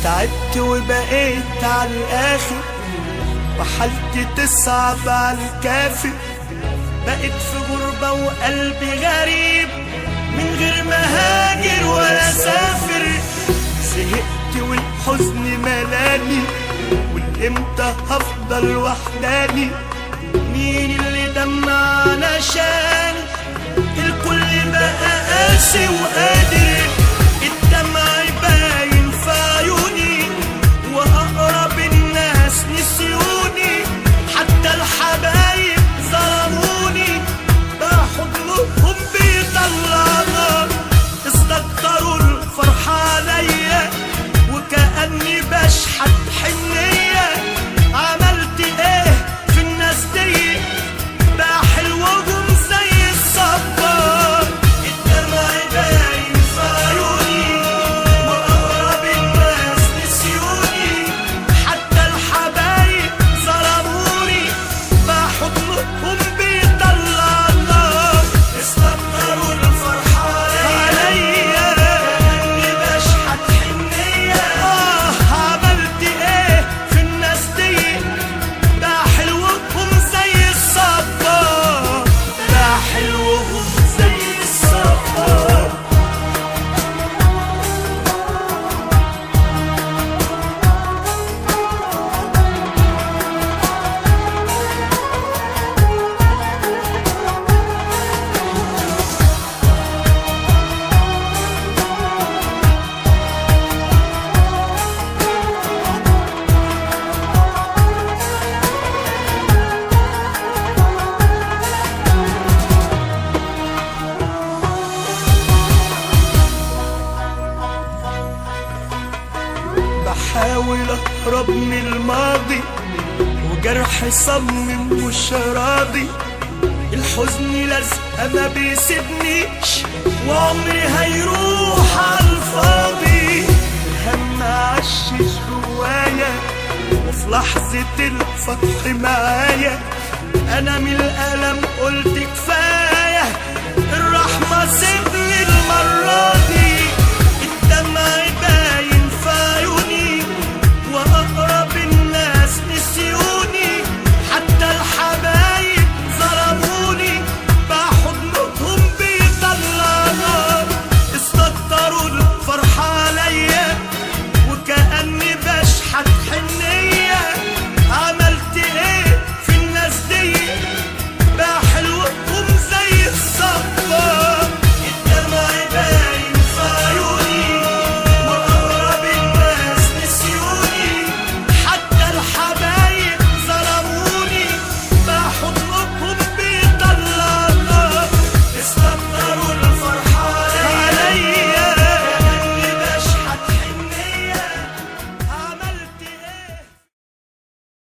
تعبت وبقيت على الآخر وحالتي تصعب على الكافر، بقيت في غربة وقلبي غريب من غير ما هاجر ولا سافر. زهقت والحزن ملاني والامتى هفضل وحداني، مين اللي دمع علشاني؟ الكل بقى قاسي وقادر، الدمع باين في عيوني وأقرب الناس نسيوني، حتى الحبايب ظلموني بقى حضنهم بيطلعنا، استكتروا الفرحة عليا وكأني بشحت حنية. عملت ايه في الناس دي بقى حلوهم زي الصبار، الدمع باين في عيوني وأقرب الناس نسيوني، حتى الحبايب ظلموني بقى حضنهم بيطلعنا، استكتروا الفرحة عليا كأني بشحت حنية. عملت ايه في الناس دي بقى حلوهم زي الصبار، بقى حلوهم زي الصبار. بحاول اهرب من الماضي وجرحي صمم مش راضي، الحزن لازقه ما بيسيبنيش وعمري هيروح عالفاضي، الهم عشش جوايا وفي لحظة الفتح معايا، انا من الألم قلت كفاية الرحمة